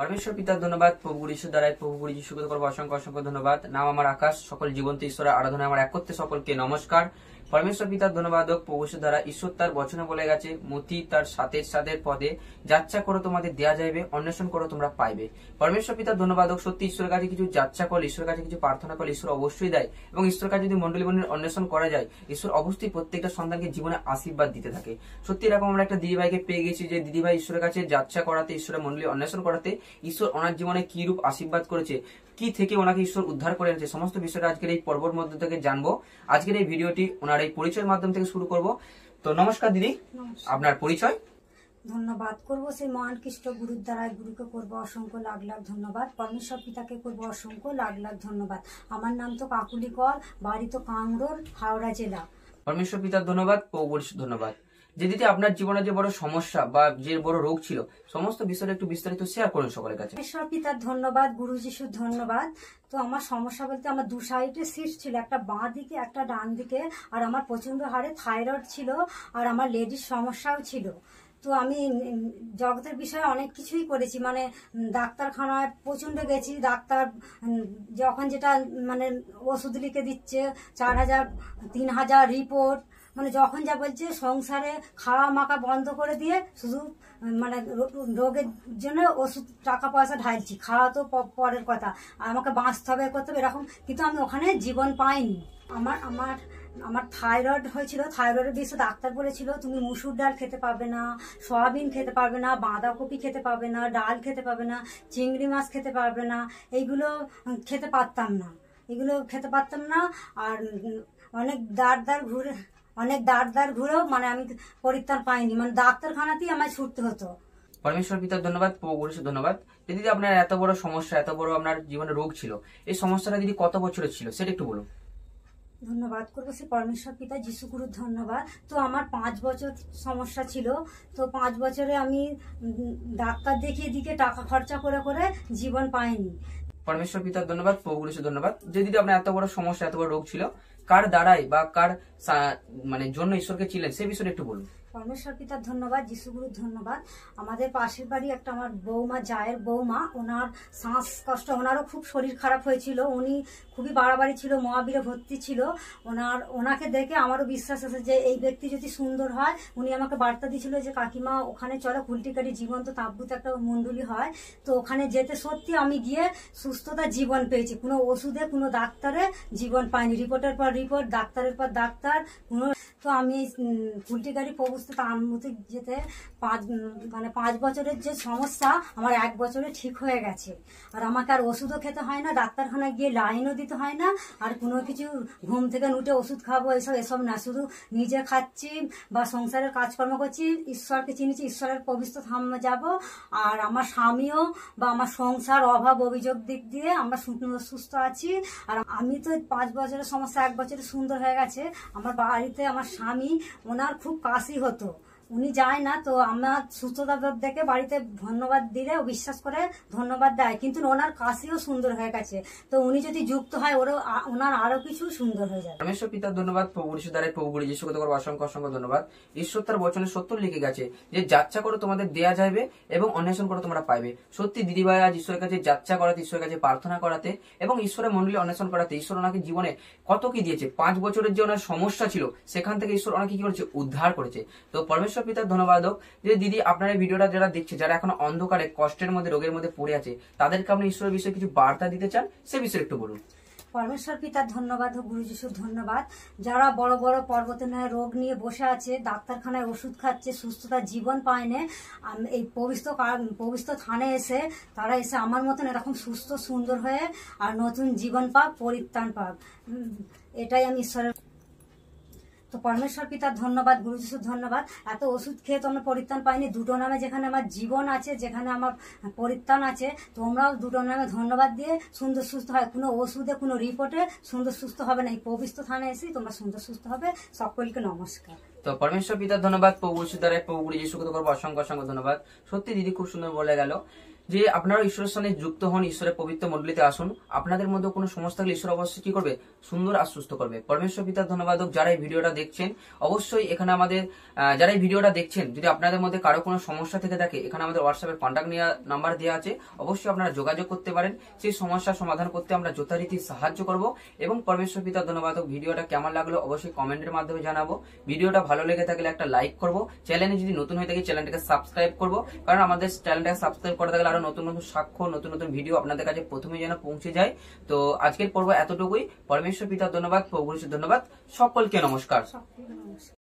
परमेश्वर पिता धन्यवाद प्रभु যীশু দ্বারাই প্রভু যীশুকে করব অসংখ্য অসংখ্য ধন্যবাদ। নাম আমার আকাশ, সকল জীবন্ত ঈশ্বরের আরাধনা আমার একত্রে সকলকে নমস্কার। परमेश्वर पिता धन्यवाद प्रभु द्वारा ईश्वर तार वचने बोले गेছে মতি তার সাথের পদে যাচ্ছা করো তোমাদের দেয়া যাইবে, অন্বেষণ করো তোমরা পাইবে। परमेश्वर पिता धन्यवाद সত্যি ঈশ্বরের কাছে কিছু যাচ্ছা করলে, ঈশ্বরের কাছে কিছু প্রার্থনা করলে ঈশ্বর অবশ্যই দেয়, এবং ঈশ্বরের কাছে যদি মণ্ডলী অন্বেষণ করা যায় ঈশ্বর অবশ্যই প্রত্যেকটা সন্তানকে জীবনে আশীর্বাদ দিতে থাকে। সত্যি এরকম আমরা একটা দিদিভাইকে পেয়ে গেছি যে দিদিভাই ঈশ্বরের কাছে যাচ্ছা করাতে, ঈশ্বরের মণ্ডলী অন্বেষণ করাতে ঈশ্বর ওনার জীবনে কি রূপ আশীর্বাদ করেছে, কি থেকে ওনাকে ঈশ্বর উদ্ধার করে এনেছে, সমস্ত বিষয়টা আজকের এই পর্বর মধ্যে থেকে জানবো। আজকের এই ভিডিওটি ওনার এই পরিচয়ের মাধ্যম থেকে শুরু করব। তো নমস্কার দিদি, আপনার পরিচয়? ধন্যবাদ করবো সেই মহান খ্রিস্ট গুরুর দ্বারা, গুরুকে করবো অসংখ্য লাখ লাখ ধন্যবাদ, পরমেশ্বর পিতাকে করবো অসংখ্য লাখ লাখ ধন্যবাদ। আমার নাম তো কাকুলি কর, বাড়ি তো কামরোল, হাওড়া জেলা। পরমেশ্বর পিতার ধন্যবাদ, প্রভু ধন্যবাদ। যে দিদি আপনার জীবনে যে বড় সমস্যা বা যে বড় রোগ ছিল সমস্ত বিষয়টা একটু বিস্তারিত শেয়ার করুন সকলের কাছে। পরমেশ্বর পিতার ধন্যবাদ, গুরু যিশুর ধন্যবাদ। তো আমার সমস্যা বলতে আমার দু সাইডে সিস্ট ছিল, একটা বাঁ দিকে একটা ডান দিকে, আর আমার প্রচন্ড হারে থাইরয়েড ছিল, আর আমার লেডিস সমস্যাও ছিল। তো আমি জগতের বিষয়ে অনেক কিছুই করেছি, মানে ডাক্তারখানায় প্রচন্ড গেছি। ডাক্তার যখন যেটা মানে ওষুধ লিখে দিচ্ছে 4000 3000 রিপোর্ট, মানে যখন যা বলছে সংসারে খাওয়া মাখা বন্ধ করে দিয়ে শুধু মানে রোগের জন্য ওষুধ টাকা পয়সা ঢালছি, খাওয়া তো পরের কথা, আমাকে বাঁচতে হবে করতে হবে এরকম। কিন্তু আমি ওখানে জীবন পাইনি। আমার থাইরয়েড হয়েছিল, থাইরয়েডের বিষয়ে ডাক্তার বলেছিল তুমি মুসুর ডাল খেতে পারবে না, সয়াবিন খেতে পারবে না, বাঁধাকপি খেতে পারবে না, ডাল খেতে পারবে না, চিংড়ি মাছ খেতে পারবে না, এইগুলো খেতে পারতাম না। আর অনেক দাঁড় ঘুরেও মানে আমি পরিত্রাণ পাইনি, মানে ডাক্তারখানাতেই আমায় ছুটতে হতো। পরমেশ্বর পিতার ধন্যবাদ, প্রভু ধন্যবাদ। দিদি আপনার এত বড় সমস্যা, এত বড় আপনার জীবনে রোগ ছিল, এই সমস্যাটা দিদি কত বছরের ছিল সেটা একটু বলুন। ধন্যবাদ করবো সে পরমেশ্বর পিতা যিশু গুরুর ধন্যবাদ। তো আমার 5 বছর সমস্যা ছিল। তো 5 বছরে আমি ডাক্তার দেখিয়ে দিকে টাকা খরচা করে করে জীবন পাইনি। পরমেশ্বর পিতার ধন্যবাদ, প্রভু ধন্যবাদ। যে দিদি আপনার এত বড় সমস্যা, এত বড় রোগ ছিল, কার দ্বারাই বা কার মানে জন্য ঈশ্বরকে ছিলেন সে বিষয়ে একটু বলুন। পরমেশ্বর পিতার ধন্যবাদ, যিশু গুরুর ধন্যবাদ। আমাদের পাশের বাড়ি একটা আমার বৌমা, জায়ের বৌমা, ওনার শ্বাসকষ্ট, ওনারও খুব শরীর খারাপ হয়েছিল, উনি খুবই বাড়াবাড়ি ছিল, মহাবীরে ভর্তি ছিল। ওনাকে দেখে আমারও বিশ্বাস আছে যে এই ব্যক্তি যদি সুন্দর হয়। উনি আমাকে বার্তা দিয়েছিল যে কাকিমা ওখানে চলো, কুলটিকারি জীবন্ত তাব্বুত একটা মণ্ডলী হয়, তো ওখানে যেতে। সত্যি আমি গিয়ে সুস্থতা জীবন পেয়েছি, কোনো ওষুধে কোনো ডাক্তারে জীবন পাইনি, রিপোর্টের পর রিপোর্ট, ডাক্তারের পর ডাক্তার কোনো। তো আমি কুলটিকারি প্রভুস্ত তাম্বুতে যেতে 5 বছরের যে সমস্যা আমার 1 বছরে ঠিক হয়ে গেছে। আর আমাকে আর ওষুধও খেতে হয় না, ডাক্তারখানায় গিয়ে লাইনও দিতে হয় না, আর কোনো কিছু ঘুম থেকে উঠে ওষুধ খাবো এসব না, শুধু নিজে খাচ্ছি বা সংসারের কাজকর্ম করছি, ঈশ্বরকে চিনেছি, ঈশ্বরের পবিত্র ধামে যাব। আর আমার স্বামীও বা আমার সংসার অভাব অভিযোগ দিক দিয়ে আমরা সুস্থ আছি। আর আমি তো 5 বছরের সমস্যা 1 বছরে সুন্দর হয়ে গেছে। আমার বাড়িতে আমার স্বামী, ওনার খুব কাশি হতো, উনি যায় না, তো আমার সুস্থতা দেখে বাড়িতে ধন্যবাদ দিলে ও বিশ্বাস করে ধন্যবাদ দেয়, কিন্তু ওনার কাশিও সুন্দর হয়ে গেছে। তো উনি যদি যুক্ত হয় ওনার আরো কিছু সুন্দর হয়ে যায়। পরমেশ্বর পিতার ধন্যবাদ, প্রভু দ্বারা প্রভু যিশুকে করবো অসংখ্য অসংখ্য ধন্যবাদ। ঈশ্বর তার বচনে সত্য লিখে গেছে যে যাচ্ছা করো তোমাদের দেয়া যাইবে এবং অন্বেষণ করো তোমরা পাইবে। সত্যি দিদিভাই আজ ঈশ্বরের কাছে যাচ্ছা করাতে, ঈশ্বরের কাছে প্রার্থনা করাতে এবং ঈশ্বরের মণ্ডলী অন্বেষণ করাতে ঈশ্বর ওনাকে জীবনে কত কি দিয়েছে। 5 বছরের যে ওনার সমস্যা ছিল সেখান থেকে ঈশ্বর ওনাকে কি করেছে, উদ্ধার করেছে। তো পরমেশ্বর পিতার ধন্যবাদ হোক যে দিদি আপনার এই ভিডিওটা যারা দেখছে, যারা এখন অন্ধকারে কষ্টের মধ্যে রোগের মধ্যে পড়ে আছে, তাদেরকে আপনি ঈশ্বরের বিষয়ে কিছু বার্তা দিতে চান, সে বিষয়ে একটু বলুন। পরমেশ্বর পিতার ধন্যবাদ ও গুরু যিশুর ধন্যবাদ। যারা বড় বড় পর্বতের রোগ নিয়ে বসে আছে, ডাক্তারখানায় ওষুধ খাচ্ছে, সুস্থতা জীবন পায় না, এই পবিত্র থানে এসে তারা এসে আমার মতন এরকম সুস্থ সুন্দর হয়ে আর নতুন জীবন পাক, পরিত্রাণ পাক, এটাই আমি ঈশ্বরের। তো পরমেশ্বর পিতার ধন্যবাদ, গুরু যিশুর ধন্যবাদ। এত ওষুধ খেয়ে তো আমরা পরিত্রাণ পাইনি। দুটো নামে যেখানে আমার জীবন আছে, যেখানে আমার পরিত্রাণ আছে, তোমরাও দুটো নামে ধন্যবাদ দিয়ে সুন্দর সুস্থ হয়। কোনো ওষুধে কোনো রিপোর্টে সুন্দর সুস্থ হবে না, এই পবিত্র থানে এসে তোমরা সুন্দর সুস্থ হবে। সকলকে নমস্কার। তো পরমেশ্বর পিতার ধন্যবাদ, প্রভু দ্বারা প্রভু যিশুকে করবো অসংখ্য অসংখ্য ধন্যবাদ। সত্যি দিদি খুব সুন্দর বলে গেল যে আপনারা ঈশ্বরের সঙ্গে যুক্ত হন, ঈশ্বরের পবিত্র মণ্ডলীতে আসুন। আপনাদের মধ্যে কোনো সমস্যা থাকলে ঈশ্বর অবশ্যই কি করবে, সুন্দর আর সুস্থ করবে। পরমেশ্বর পিতার ধন্যবাদ হোক। যারা এই ভিডিওটা দেখছেন অবশ্যই এখানে আমাদের যারা এই ভিডিওটা দেখছেন, যদি আপনাদের মধ্যে কারো কোনো সমস্যা থেকে থাকে, এখানে আমাদের হোয়াটসঅ্যাপের কন্ট্যাক্ট নাম্বার দেওয়া আছে, অবশ্যই আপনারা যোগাযোগ করতে পারেন। সেই সমস্যার সমাধান করতে আমরা যথারীতি সাহায্য করব। এবং পরমেশ্বর পিতার ধন্যবাদ হোক। ভিডিওটা কেমন লাগলো অবশ্যই কমেন্টের মাধ্যমে জানাবো। ভিডিওটা ভালো লেগে থাকলে একটা লাইক করবো। চ্যানেলে যদি নতুন হয়ে থাকে চ্যানেলটাকে সাবস্ক্রাইব করবো, কারণ আমাদের চ্যানেলটাকে সাবস্ক্রাইব করে থাকলে আরো নতুন নতুন সাক্ষ্য, নতুন নতুন ভিডিও আপনাদের কাছে প্রথমে যেন পৌঁছে যায়। তো আজকের পর্ব এতটুকুই। পরমেশ্বর পিতার ধন্যবাদ, প্রভু যীশুর ধন্যবাদ। সকলকে নমস্কার। সকলকে নমস্কার।